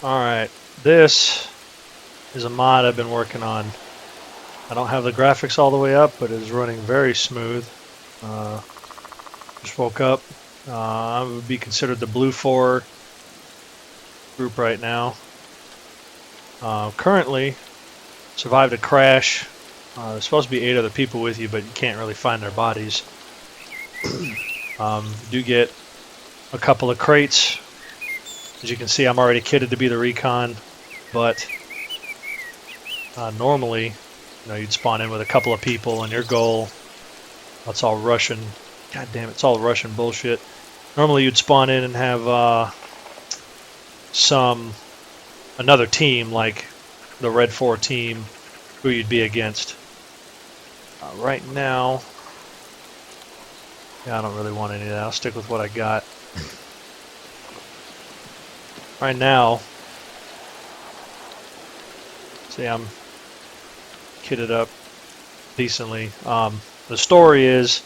Alright, this is a mod I've been working on. I don't have the graphics all the way up, but it is running very smooth. Just woke up. I would be considered the Blue 4 group right now. Currently, survived a crash. There's supposed to be 8 other people with you, but you can't really find their bodies. Do get a couple of crates. As you can see, I'm already kitted to be the recon, but normally, you'd spawn in with a couple of people, and your goal, that's all Russian. God damn it, it's all Russian bullshit. Normally, you'd spawn in and have another team, like the Red 4 team, who you'd be against. Right now, I don't really want any of that. I'll stick with what I got. Right now, see, I'm kitted up decently. The story is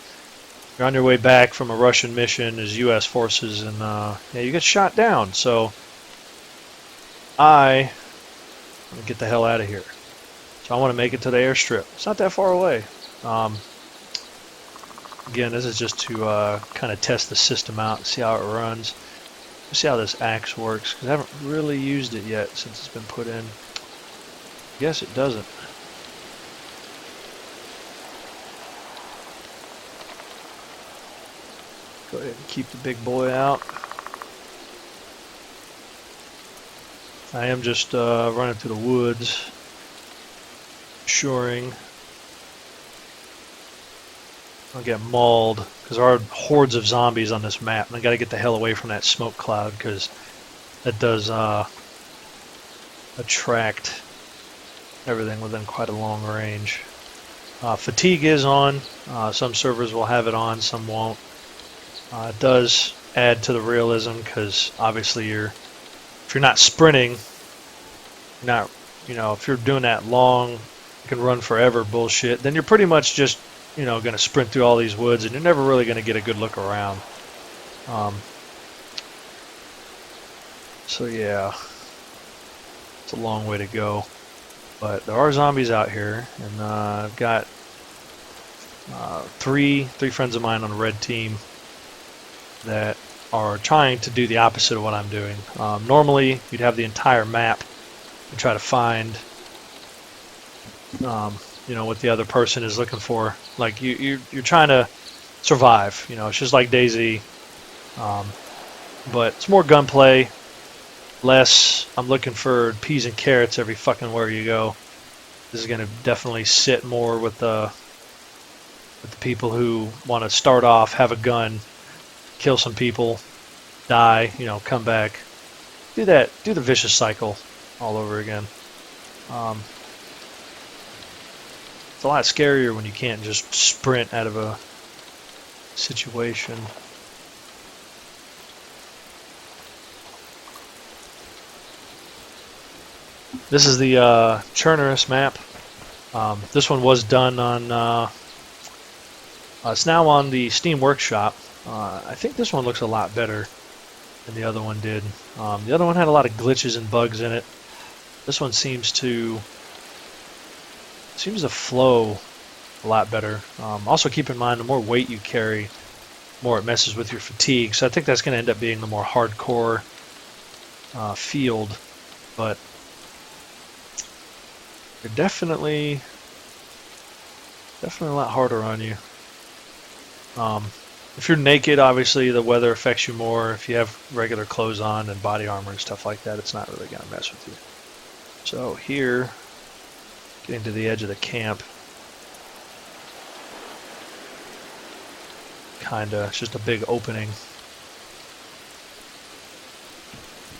you're on your way back from a Russian mission as U.S. forces, and you get shot down. So I'm gonna get the hell out of here. So I want to make it to the airstrip. It's not that far away. Again, this is just to kind of test the system out and see how it runs. Let's see how this axe works, because I haven't really used it yet since it's been put in. I guess it doesn't. Go ahead and keep the big boy out. I am just running through the woods, ensuring I'll get mauled, because there are hordes of zombies on this map, and I got to get the hell away from that smoke cloud, because that does attract everything within quite a long range. Fatigue is on. Some servers will have it on, some won't. It does add to the realism, because obviously if you're not sprinting, if you're doing that long, you can run forever bullshit, then you're pretty much just going to sprint through all these woods, and you're never really going to get a good look around. So yeah, it's a long way to go, but there are zombies out here, and I've got three friends of mine on the red team that are trying to do the opposite of what I'm doing. Normally, you'd have the entire map and try to find what the other person is looking for. Like you're trying to survive. It's just like DayZ, but it's more gunplay, less I'm looking for peas and carrots every fucking where you go. This is going to definitely sit more with the people who want to start off, have a gun, kill some people, die, come back, do the vicious cycle all over again. It's a lot scarier when you can't just sprint out of a situation. This is the Churnerous map. This one was done on... it's now on the Steam Workshop. I think this one looks a lot better than the other one did. The other one had a lot of glitches and bugs in it. This one seems to flow a lot better. Also keep in mind, the more weight you carry, the more it messes with your fatigue. So I think that's going to end up being the more hardcore field. But they're definitely a lot harder on you. If you're naked, obviously the weather affects you more. If you have regular clothes on and body armor and stuff like that, it's not really going to mess with you. So here, getting to the edge of the camp, it's just a big opening.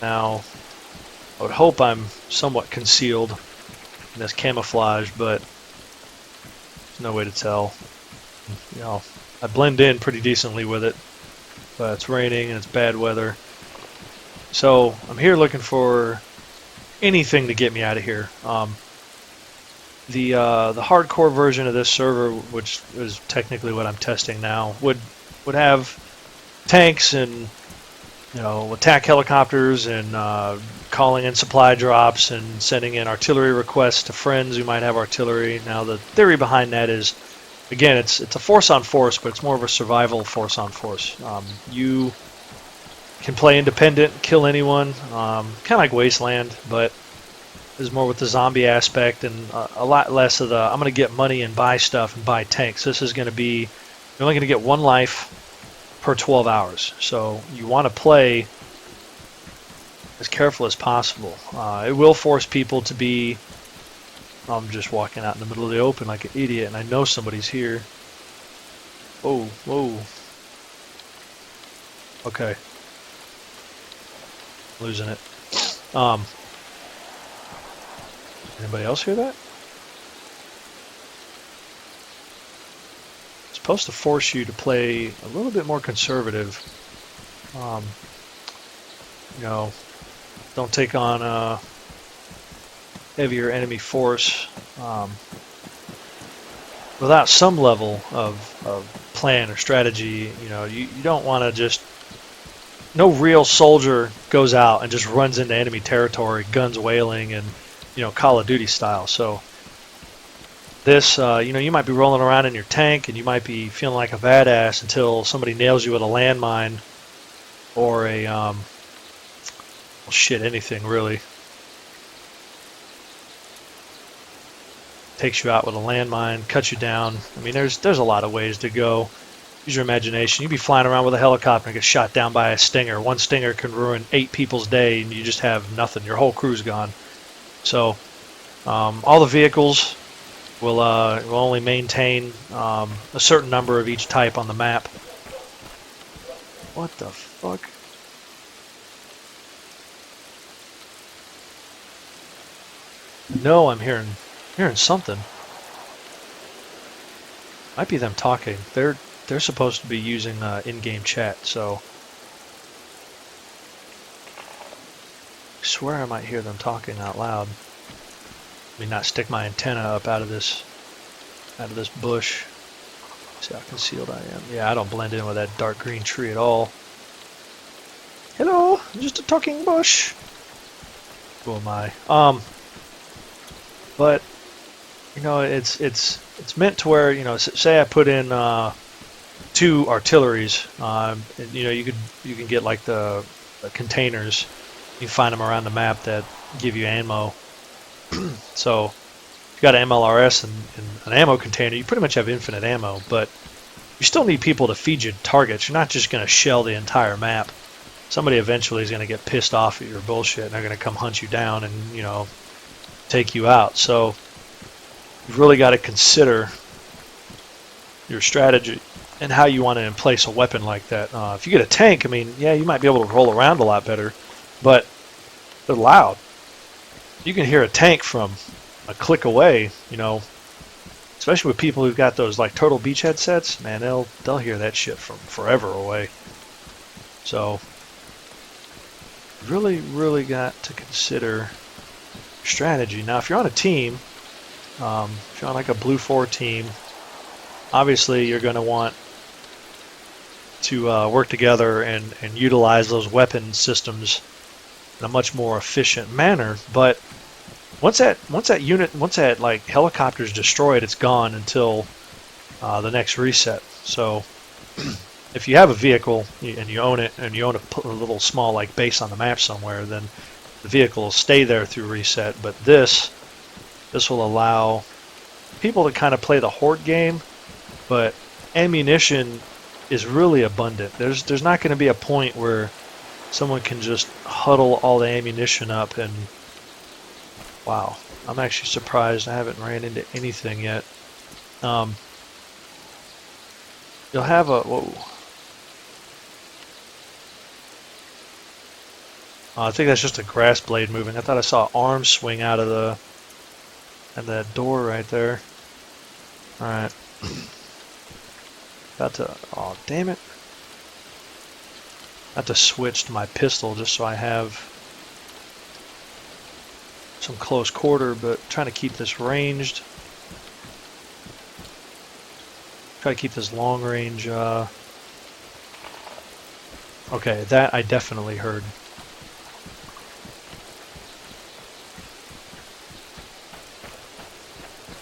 Now, I would hope I'm somewhat concealed in this camouflage, but there's no way to tell. I blend in pretty decently with it, but it's raining and it's bad weather. So I'm here looking for anything to get me out of here. The hardcore version of this server, which is technically what I'm testing now, would have tanks and attack helicopters and calling in supply drops and sending in artillery requests to friends who might have artillery. Now, the theory behind that is, again, it's a force on force, but it's more of a survival force on force. You can play independent, kill anyone, kind of like Wasteland, but there's more with the zombie aspect and a lot less of the I'm going to get money and buy stuff and buy tanks. This is going to be, you're only going to get one life per 12 hours. So you want to play as careful as possible. It will force people to be, I'm just walking out in the middle of the open like an idiot and I know somebody's here. Whoa, whoa. Okay. Losing it. Anybody else hear that? It's supposed to force you to play a little bit more conservative. Don't take on a heavier enemy force without some level of plan or strategy. You don't want to just. No real soldier goes out and just runs into enemy territory, guns wailing, and Call of Duty style. So this, you might be rolling around in your tank and you might be feeling like a badass until somebody nails you with a landmine or a, anything really. Takes you out with a landmine, cuts you down. I mean, there's a lot of ways to go. Use your imagination. You'd be flying around with a helicopter and get shot down by a stinger. One stinger can ruin 8 people's day and you just have nothing. Your whole crew's gone. So all the vehicles will only maintain a certain number of each type on the map. What the fuck? No, I'm hearing something. Might be them talking. They're supposed to be using in-game chat, so I swear I might hear them talking out loud. Let me not stick my antenna up out of this bush. See how concealed I am. Yeah, I don't blend in with that dark green tree at all. Hello, just a talking bush. Who am I? But it's meant to where say I put in 2 artilleries. You can get like the containers. You can find them around the map that give you ammo. So if you got an MLRS and an ammo container, you pretty much have infinite ammo, but you still need people to feed you targets. You're not just going to shell the entire map. Somebody eventually is going to get pissed off at your bullshit and they're going to come hunt you down and take you out. So you've really got to consider your strategy and how you want to place a weapon like that. If you get a tank, I mean, yeah, you might be able to roll around a lot better, but they're loud. You can hear a tank from a click away, especially with people who've got those like Turtle Beach headsets. Man, they'll hear that shit from forever away. So really, really got to consider strategy. Now, if you're on a team, if you're on like a Blue 4 team, obviously you're going to want to work together and utilize those weapon systems in a much more efficient manner. But once that like helicopter's destroyed, it's gone until the next reset. So if you have a vehicle and you own it and you own a little small like base on the map somewhere, then the vehicle will stay there through reset. But this will allow people to kind of play the horde game, but ammunition is really abundant. There's not going to be a point where someone can just huddle all the ammunition up and wow, I'm actually surprised I haven't ran into anything yet. You'll have a whoa. I think that's just a grass blade moving. I thought I saw an arm swing out of that door right there. All right. Got to, oh damn it. I have to switch to my pistol just so I have some close quarter, but trying to keep this ranged. Try to keep this long range Okay, that I definitely heard.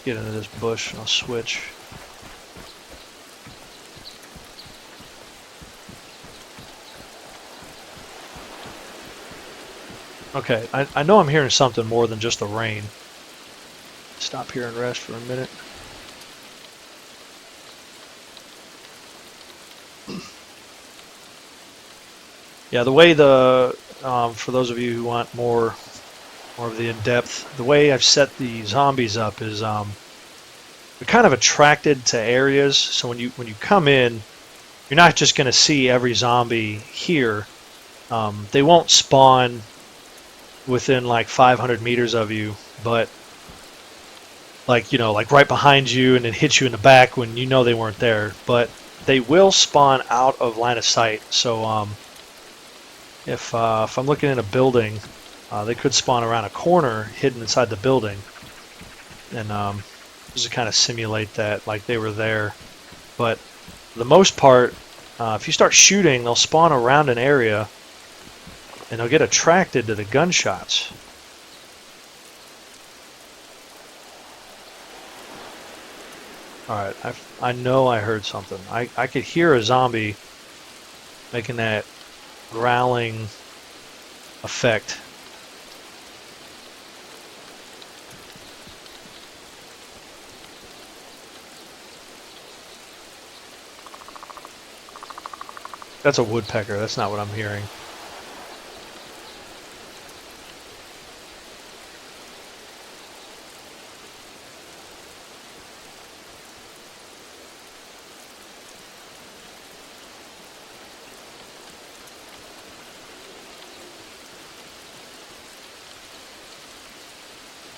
Get into this bush and I'll switch. Okay, I know I'm hearing something more than just the rain. Stop here and rest for a minute. Yeah, the way for those of you who want more of the in-depth, the way I've set the zombies up is they're kind of attracted to areas. So when you come in, you're not just going to see every zombie here. They won't spawn within like 500 meters of you, but like like right behind you and then hit you in the back when you know they weren't there. But they will spawn out of line of sight. So if I'm looking in a building, they could spawn around a corner hidden inside the building, and just to kind of simulate that like they were there. But for the most part, if you start shooting, they'll spawn around an area and they'll get attracted to the gunshots. Alright, I know I heard something. I could hear a zombie making that growling effect. That's a woodpecker. That's not what I'm hearing.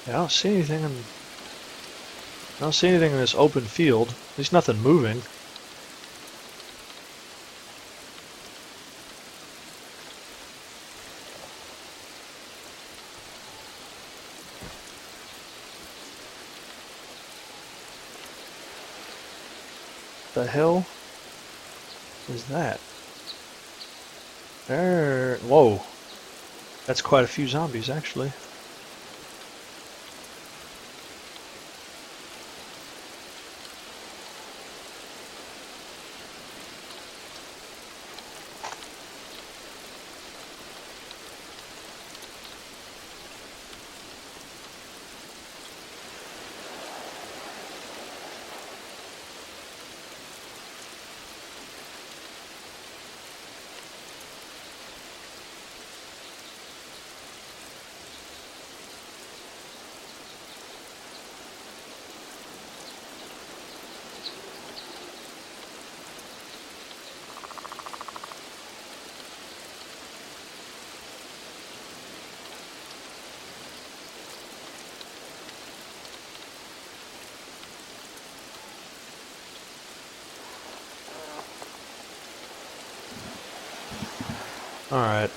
Yeah, I don't see anything in this open field. There's nothing moving. The hell is that? There. Whoa. That's quite a few zombies, actually. Alright.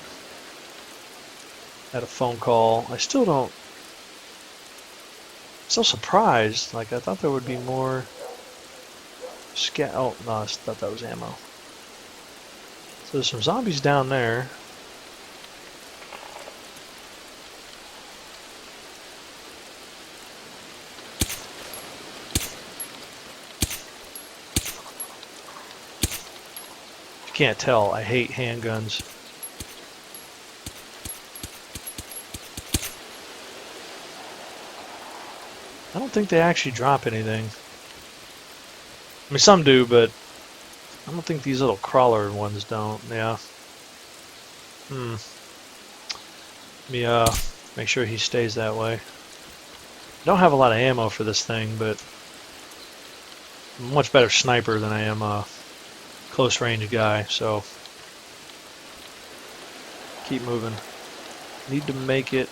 Had a phone call. I still don't... Still surprised. Like, I thought there would be more... Oh, no, I thought that was ammo. So there's some zombies down there. You can't tell, I hate handguns. I don't think they actually drop anything. I mean, some do, but I don't think these little crawler ones don't. Yeah. Let me make sure he stays that way. Don't have a lot of ammo for this thing, but I'm a much better sniper than I am a close range guy, so keep moving. Need to make it.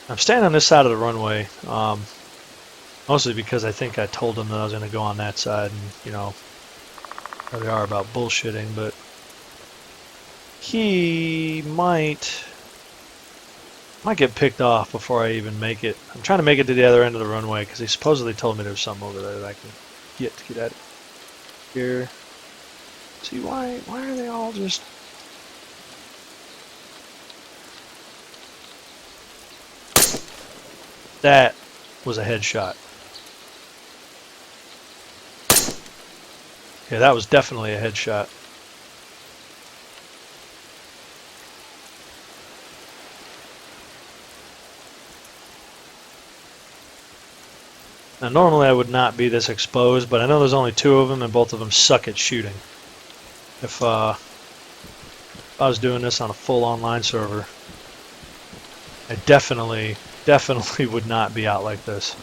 I'm staying on this side of the runway, mostly because I think I told them that I was going to go on that side, and here they are about bullshitting, but he might get picked off before I even make it. I'm trying to make it to the other end of the runway because he supposedly told me there's something over there that I can get at it. here. See, why are they all just... That was a headshot. Yeah, that was definitely a headshot. Now, normally I would not be this exposed, but I know there's only 2 of them, and both of them suck at shooting. If I was doing this on a full online server, I definitely would not be out like this.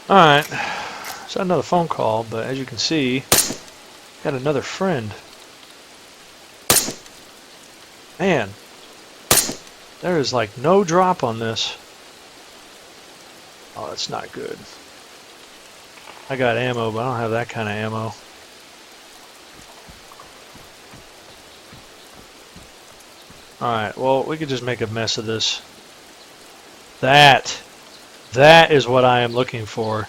Alright, so another phone call, but as you can see, got another friend. Man, there is like no drop on this. Oh, that's not good. I got ammo, but I don't have that kind of ammo. Alright, well, we could just make a mess of this. That is what I am looking for.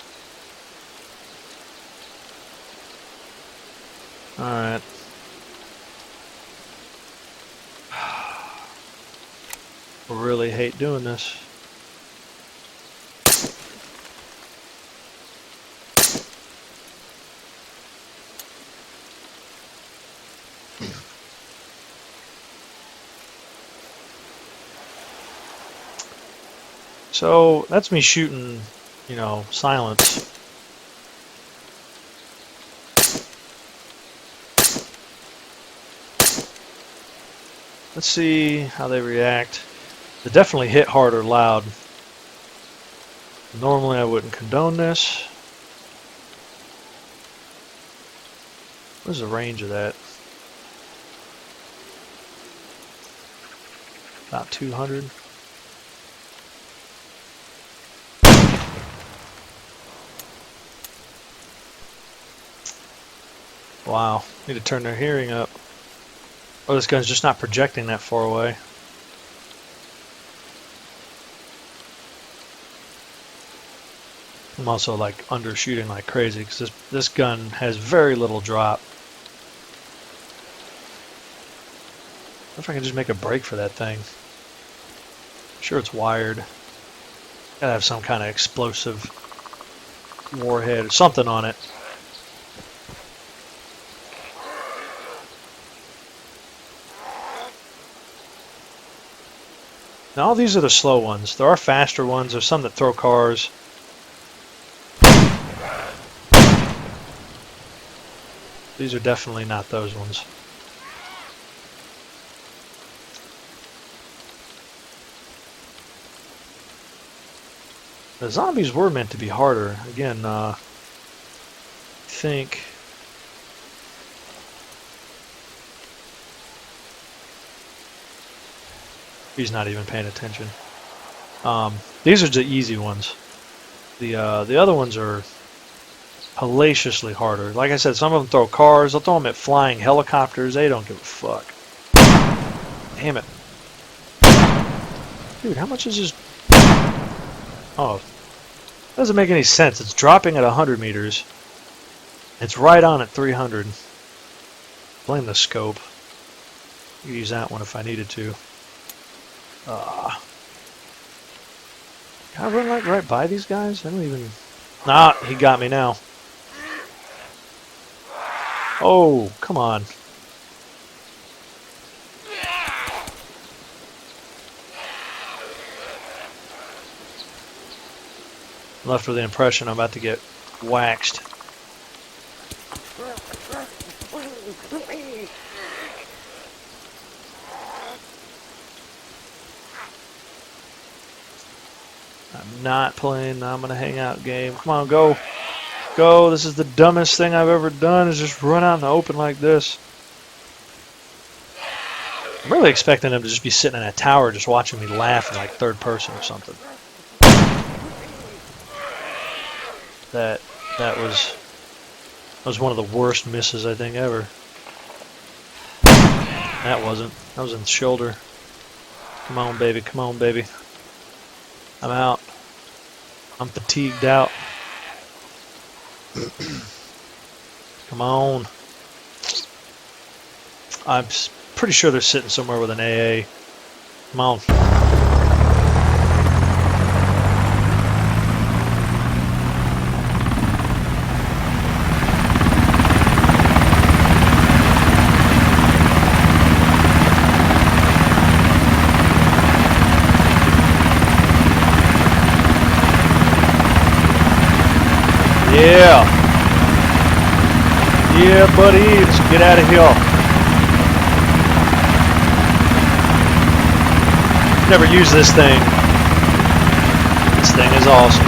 Alright. I really hate doing this. So that's me shooting, you know, silence. Let's see how they react. They definitely hit hard or loud. Normally I wouldn't condone this. What's the range of that? About 200. Wow, need to turn their hearing up. Oh, this gun's just not projecting that far away. I'm also like undershooting like crazy because this gun has very little drop. I wonder if I can just make a break for that thing. I'm sure it's wired. Gotta have some kind of explosive warhead or something on it. Now all these are the slow ones. There are faster ones. There's some that throw cars. These are definitely not those ones. The zombies were meant to be harder. Again, I think... He's not even paying attention. These are the easy ones. The other ones are hellaciously harder. Like I said, some of them throw cars. They'll throw them at flying helicopters. They don't give a fuck. Damn it. Dude, how much is this? Oh. Doesn't make any sense. It's dropping at 100 meters. It's right on at 300. Blame the scope. I could use that one if I needed to. Can I run like right by these guys? I don't even... Nah, he got me now. Oh, come on. I'm left with the impression I'm about to get waxed. I'm not playing. I'm gonna hang out game. Come on, go. go. This is the dumbest thing I've ever done, is just run out in the open like this. I'm really expecting them to just be sitting in a tower just watching me laugh in like third person or something. That was one of the worst misses I think ever. That wasn't. That was in the shoulder. Come on, baby. Come on, baby. I'm out. I'm fatigued out. Come on. I'm pretty sure they're sitting somewhere with an AA. Come on. Yeah. Yeah, buddy. Let's get out of here. Never used this thing. This thing is awesome.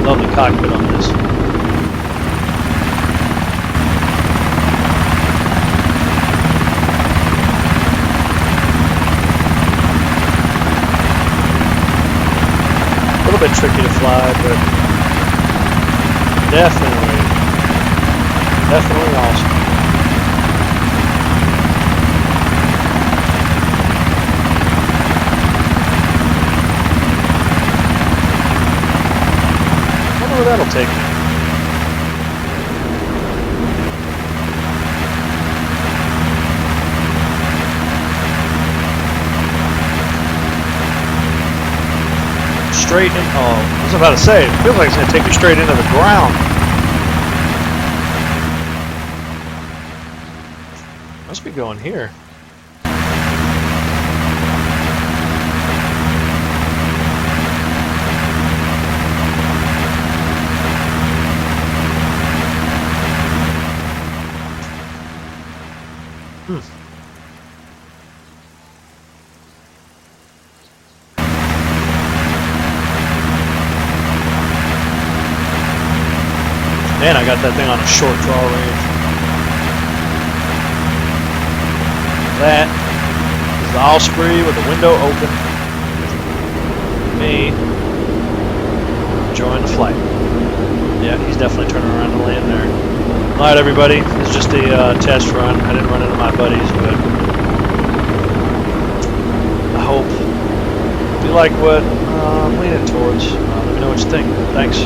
Love the cockpit on this. A little bit tricky to fly, but definitely awesome. I wonder where that'll take me. Straight in. Oh, I was about to say, it feels like it's going to take me straight into the ground. Must be going here. Man, I got that thing on a short draw range. That is the Osprey with the window open. Me enjoying the flight. Yeah, he's definitely turning around to land there. Alright, everybody. It's just a test run. I didn't run into my buddies, but I hope you like what I'm leaning towards. Let me know what you think. Thanks.